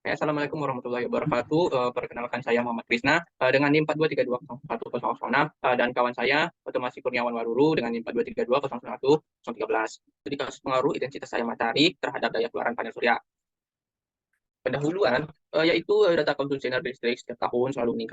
Assalamualaikum warahmatullahi wabarakatuh. Perkenalkan saya Muhammad Krisna dengan NIM 423211006 dan kawan saya Otomasi Kurniawan Waruru dengan NIM 423201113. Jadi kasus pengaruh intensitas cahaya matahari terhadap daya keluaran panel surya. Pendahuluan yaitu data konsumsi energi listrik setiap tahun selalu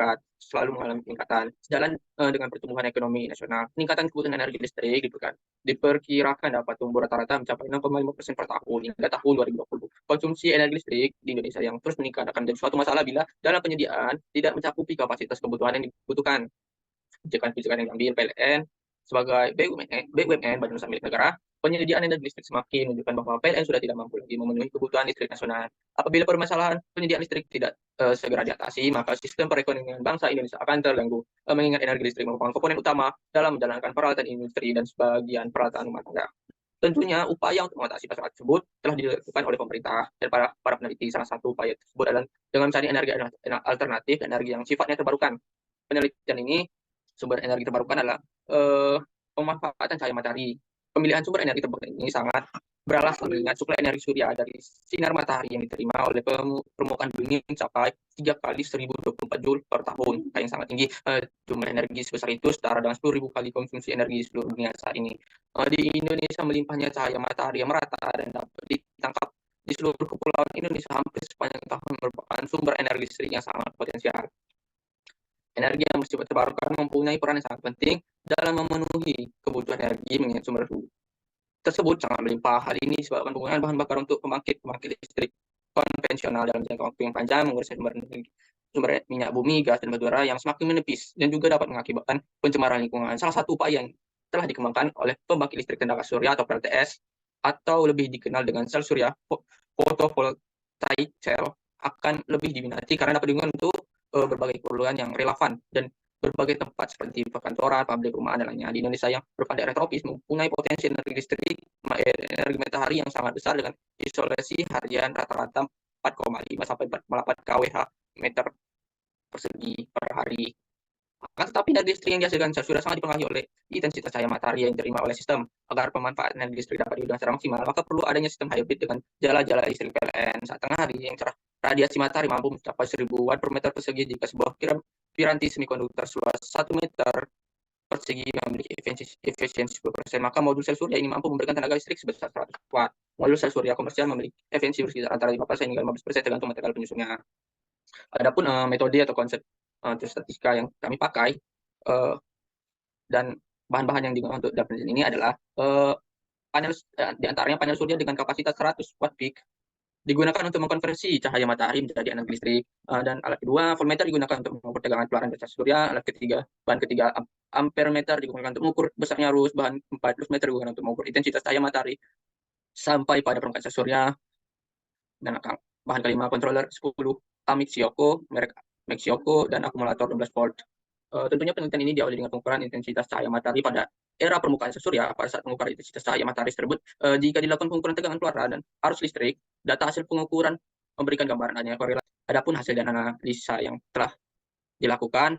mengalami peningkatan sejalan dengan pertumbuhan ekonomi nasional. Peningkatan kebutuhan energi listrik gitu kan diperkirakan dapat tumbuh rata-rata mencapai 6,5% per tahun hingga tahun 2020. Konsumsi energi listrik di Indonesia yang terus meningkat akan menjadi suatu masalah bila dalam penyediaan tidak mencakupi kapasitas kebutuhan yang dibutuhkan. Kebijakan yang diambil PLN sebagai BUMN Badan Usaha Milik Negara, penyediaan energi listrik semakin menunjukkan bahwa PLN sudah tidak mampu lagi memenuhi kebutuhan listrik nasional. Apabila permasalahan penyediaan listrik tidak segera diatasi, maka sistem perekonomian bangsa Indonesia akan terganggu, mengingat energi listrik merupakan komponen utama dalam menjalankan peralatan industri dan sebagian peralatan rumah tangga. Tentunya upaya untuk mengatasi masalah tersebut telah dilakukan oleh pemerintah dan para peneliti. Salah satu upaya tersebut adalah dengan mencari energi alternatif, energi yang sifatnya terbarukan. Penelitian ini sumber energi terbarukan adalah pemanfaatan cahaya matahari. Pemilihan sumber energi terbarukan ini sangat beralasan mengingat suplai energi surya dari sinar matahari yang diterima oleh permukaan bumi mencapai 3 kali 1024 Joule per tahun, yang sangat tinggi. Jumlah energi sebesar itu setara dengan 10.000 kali konsumsi energi seluruh dunia saat ini. Di Indonesia melimpahnya cahaya matahari yang merata dan dapat ditangkap di seluruh kepulauan Indonesia hampir sepanjang tahun merupakan sumber energi listrik yang sangat potensial. Energi yang bersifat terbarukan mempunyai peran yang sangat penting dalam memenuhi kebutuhan energi mengingat sumber tersebut sangat melimpah. Hal ini disebabkan penggunaan bahan bakar untuk pembangkit listrik konvensional dalam jangka waktu yang panjang menguras sumber minyak bumi, gas, dan batu bara yang semakin menipis dan juga dapat mengakibatkan pencemaran lingkungan. Salah satu upaya yang telah dikembangkan oleh pembangkit listrik tenaga surya atau PLTS atau lebih dikenal dengan sel surya photovoltaic cell akan lebih diminati karena dapat digunakan untuk berbagai keperluan yang relevan dan berbagai tempat seperti perkantoran, pabrik, rumahan, dan lainnya. Di Indonesia yang merupakan daerah tropis mempunyai potensi energi listrik energi matahari yang sangat besar dengan isolasi harian rata-rata 4,5 sampai 4,8 kWh meter persegi per hari. Tetapi energi listrik yang dihasilkan sudah sangat dipengaruhi oleh intensitas cahaya matahari yang diterima oleh sistem. Agar pemanfaatan energi listrik dapat digunakan secara maksimal, maka perlu adanya sistem hybrid dengan jala-jala listrik PLN saat tengah hari yang cerah. Radiasi matahari mampu mencapai 1000 watt per meter persegi jika sebuah piranti semikonduktor seluas 1 meter persegi memiliki efisiensi 10%, maka modul sel surya ini mampu memberikan tenaga listrik sebesar 100 watt. Modul sel surya komersial memiliki efisiensi berkisar antara 5% hingga 15% tergantung material penyusunnya. Adapun metode atau konsep statistika yang kami pakai dan bahan-bahan yang digunakan untuk dalam ini adalah di antaranya panel surya dengan kapasitas 100 watt peak digunakan untuk mengkonversi cahaya matahari menjadi energi listrik, dan alat kedua voltmeter digunakan untuk mengukur tegangan keluaran dari surya. Bahan ketiga ampermeter digunakan untuk mengukur besarnya arus. Bahan 4 meter digunakan untuk mengukur intensitas cahaya matahari sampai pada permukaan surya. Dan bahan kelima controller 10 Amix Xioko, merek Mexioko, dan akumulator 12 volt. Tentunya penelitian ini diawali dengan pengukuran intensitas cahaya matahari pada era permukaan surya. Pada saat pengukuran intensitas cahaya matahari tersebut, jika dilakukan pengukuran tegangan keluaran dan arus listrik, data hasil pengukuran memberikan gambaran adanya korelasi. Adapun hasil dan analisa yang telah dilakukan,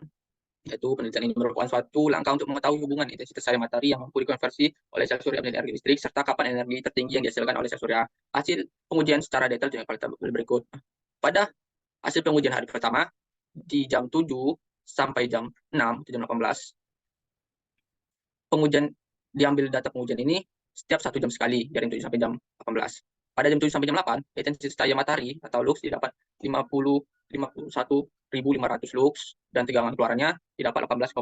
yaitu penelitian ini merupakan suatu langkah untuk mengetahui hubungan intensitas cahaya matahari yang mampu dikonversi oleh sel surya menjadi energi listrik, serta kapan energi tertinggi yang dihasilkan oleh sel surya. Hasil pengujian secara detail dengan berikut. Pada hasil pengujian hari pertama, di jam 7 sampai jam 6, jam 18, pengujian diambil data pengujian ini setiap 1 jam sekali dari 7 sampai jam 18. Pada jam 7 sampai jam 8, intensitas cahaya matahari atau lux didapat 51.500 lux dan tegangan keluarannya didapat 18,5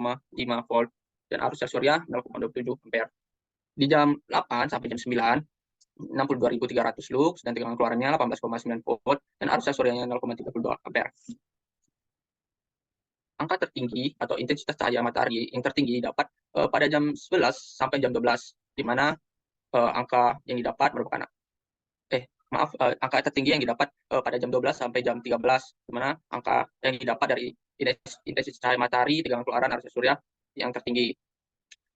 volt dan arus sel surya 0,27 ampere. Di jam 8 sampai jam 9, 62.300 lux dan tegangan keluarannya 18,9 volt dan arus sel suryanya 0,32 ampere. Angka tertinggi atau intensitas cahaya matahari yang tertinggi dapat pada jam 11 sampai jam 12, di mana angka yang didapat merupakan angka tertinggi yang didapat pada jam 12 sampai jam 13, di mana angka yang didapat dari intensitas cahaya matahari, tegangan keluaran arus surya yang tertinggi.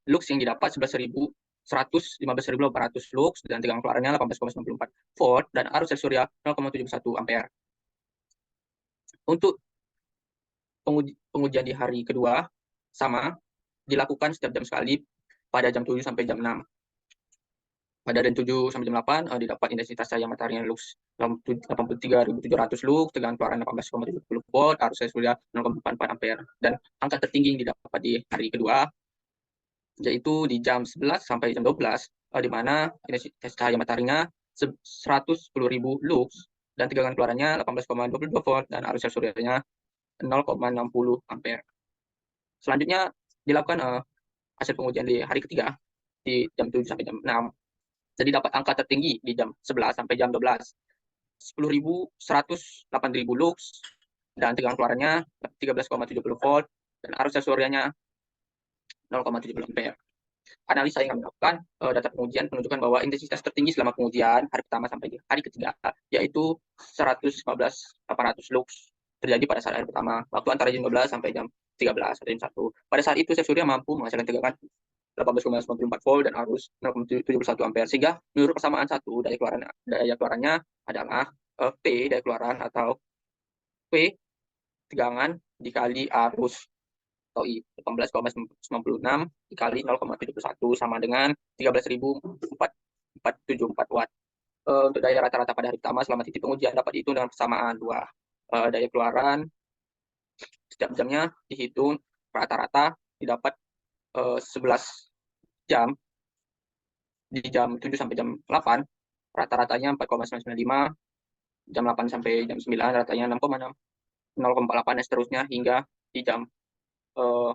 Lux yang didapat 15.800 lux dan tegangan keluarannya 18,94 volt dan arus sel surya 0,71 ampere. Untuk pengujian di hari kedua sama dilakukan setiap jam sekali pada jam 7 sampai jam 6. Pada dan 7 sampai jam 8 didapat intensitas cahaya matahari lux 83.700 lux dengan keluaran 18,70 volt, arus surya 0,44 ampere. Dan angka tertinggi yang didapat di hari kedua yaitu di jam 11 sampai jam 12 di mana intensitas cahaya mataharinya 110.000 lux dan tegangan keluarannya 18,22 volt dan arus suryanya 0,60 ampere. Selanjutnya dilakukan hasil pengujian di hari ketiga di jam 7 sampai jam 6. Jadi dapat angka tertinggi di jam 11 sampai jam 12. 10.000, 100, 8.000 lux, dan tegangan keluarannya 13,70 volt, dan arus suryanya 0,70 ampere. Analisa yang kami lakukan, data pengujian menunjukkan bahwa intensitas tertinggi selama pengujian hari pertama sampai di hari ketiga, yaitu 115.800 lux, terjadi pada saat hari pertama, waktu antara jam 12 sampai jam 13 atau jam 1. Pada saat itu, surya mampu menghasilkan tegangan 18,94 volt dan arus 0,71 ampere, sehingga menurut persamaan satu daya keluarannya adalah P daya keluaran atau P tegangan dikali arus atau I 18,96 dikali 0,71 sama dengan 13.474 watt. Untuk daya rata-rata pada hari pertama selama titik pengujian dapat dihitung dengan persamaan dua daya keluaran setiap jamnya dihitung rata-rata didapat 11 jam di jam 7 sampai jam 8 rata-ratanya 4,995, jam 8 sampai jam 9 ratanya 0,48 dan seterusnya hingga di jam 5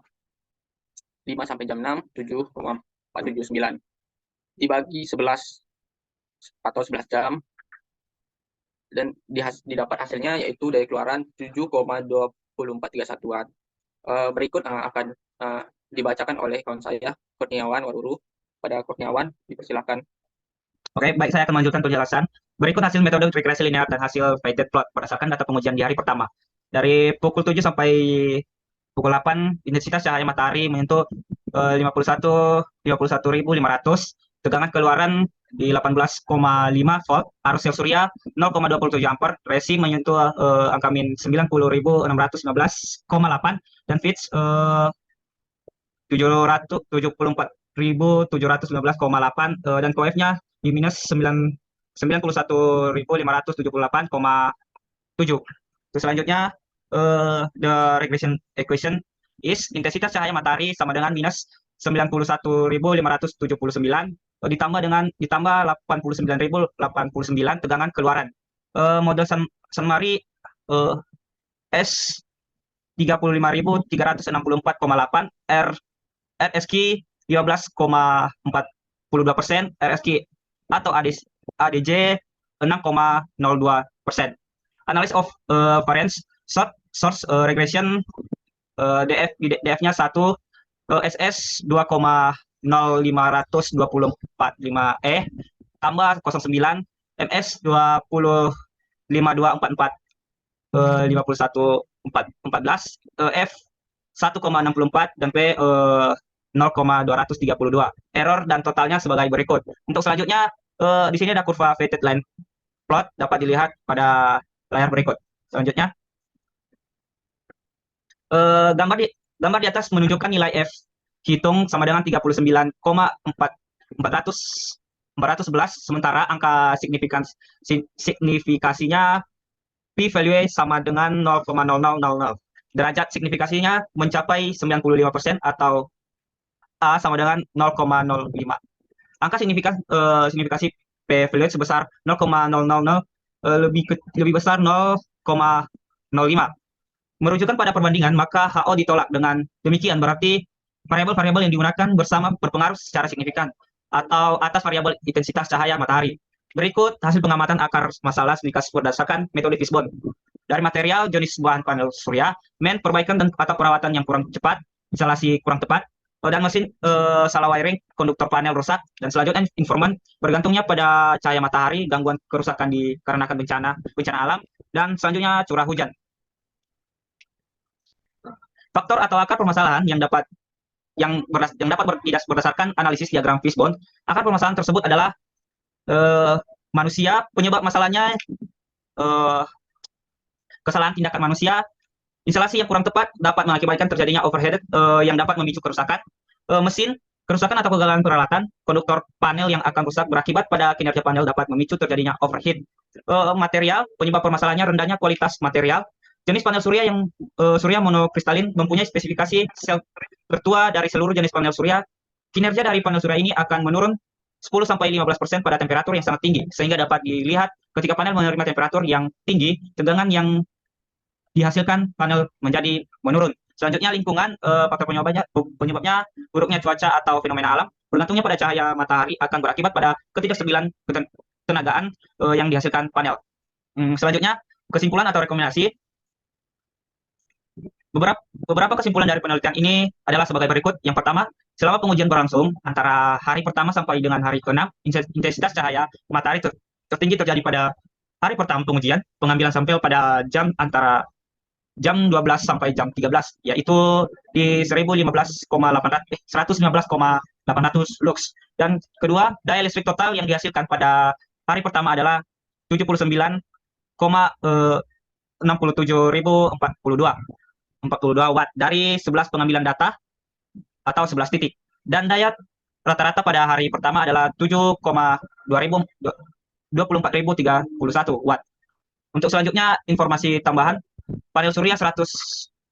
sampai jam 6 7,479 dibagi 11 atau 11 jam dan didapat hasilnya yaitu daya keluaran 7,2431 watt. Berikut akan dibacakan oleh kawan saya Kurniawan Waruru. Pada Kurniawan dipersilakan. Oke, baik, saya akan melanjutkan penjelasan. Berikut hasil metode regresi linear dan hasil weighted plot berdasarkan data pengujian di hari pertama. Dari pukul 7 sampai pukul 8, intensitas cahaya matahari menyentuh 51.500, tegangan keluaran di 18,5 volt, arus sel surya 0,27 ampere, resi menyentuh angka min 90.615,8 dan Fitch 774.719,8 dan QF-nya di minus 91.578,7. Selanjutnya the regression equation is intensitas cahaya matahari sama dengan minus 91.579 ditambah 89.089 tegangan keluaran. Model Sunmari S 35.364,8, RSQ 15,42%, RSQ atau ADJ 6,02%. Analysis of variance source regression DF-nya 1, SS 2,0524,5E tambah 09, MS 20,5244 51,14, F 1,64 dan P 0,232. Error dan totalnya sebagai berikut. Untuk selanjutnya di sini ada kurva weighted line plot dapat dilihat pada layar berikut. Selanjutnya gambar di atas menunjukkan nilai F hitung sama dengan 39,411, sementara angka signifikasinya P value sama dengan 0,0000. Derajat signifikasinya mencapai 95% atau A sama dengan 0,05. Angka signifikasi P value sebesar 0,000 lebih besar 0,05. Merujukan pada perbandingan, maka HO ditolak. Dengan demikian berarti variabel-variabel yang digunakan bersama berpengaruh secara signifikan atau atas variabel intensitas cahaya matahari. Berikut hasil pengamatan akar masalah signifikasi berdasarkan metode Fishbone. Dari material jenis bahan panel surya, perbaikan dan atau perawatan yang kurang cepat, instalasi kurang tepat, dan mesin salah wiring, konduktor panel rusak, dan selanjutnya informan bergantungnya pada cahaya matahari, gangguan kerusakan dikarenakan bencana alam, dan selanjutnya curah hujan. Faktor atau akar permasalahan yang dapat berdasarkan analisis diagram Fishbone. Akar permasalahan tersebut adalah manusia, penyebab masalahnya kesalahan tindakan manusia. Instalasi yang kurang tepat dapat mengakibatkan terjadinya overheated yang dapat memicu kerusakan. Mesin Kerusakan atau kegagalan peralatan, konduktor panel yang akan rusak berakibat pada kinerja panel dapat memicu terjadinya overheat. Material, penyebab permasalahannya rendahnya kualitas material. Jenis panel surya yang surya monokristalin mempunyai spesifikasi sel tertua dari seluruh jenis panel surya. Kinerja dari panel surya ini akan menurun 10-15% pada temperatur yang sangat tinggi, sehingga dapat dilihat ketika panel menerima temperatur yang tinggi, tegangan yang dihasilkan panel menjadi menurun. Selanjutnya lingkungan, faktor penyebabnya buruknya cuaca atau fenomena alam. Bergantungnya pada cahaya matahari akan berakibat pada ketidakstabilan ketenagaan yang dihasilkan panel. Selanjutnya kesimpulan atau rekomendasi. Beberapa kesimpulan dari penelitian ini adalah sebagai berikut. Yang pertama, selama pengujian berlangsung antara hari pertama sampai dengan hari ke-6, intensitas cahaya matahari tertinggi terjadi pada hari pertama pengujian, pengambilan sampel pada antara jam 12 sampai jam 13, yaitu di 115,800 lux. Dan kedua, daya listrik total yang dihasilkan pada hari pertama adalah 79,67.042 watt dari 11 pengambilan data atau 11 titik. Dan daya rata-rata pada hari pertama adalah 7,24.031 watt. Untuk selanjutnya, informasi tambahan, panel surya 100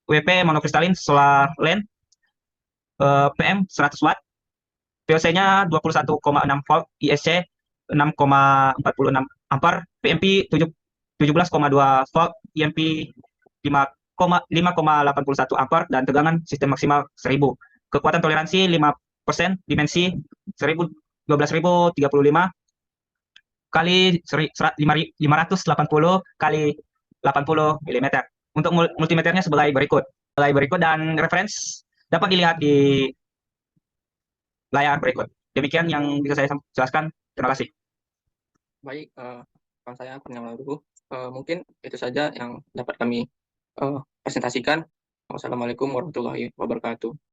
WP monokristalin solar lamp PM 100 watt, VOC-nya 21,6 volt, ISC 6,46 ampere, PMP 17,2 volt, IMP 5,81 ampere, dan tegangan sistem maksimal 1000. Kekuatan toleransi 5%, dimensi 12.035 kali 580 kali 80 mm. Untuk multimeternya sebagai berikut. Dan referensi dapat dilihat di layar berikut. Demikian yang bisa saya jelaskan. Terima kasih. Baik, kawan saya Kurniawan Waruruh. Mungkin itu saja yang dapat kami presentasikan. Wassalamualaikum warahmatullahi wabarakatuh.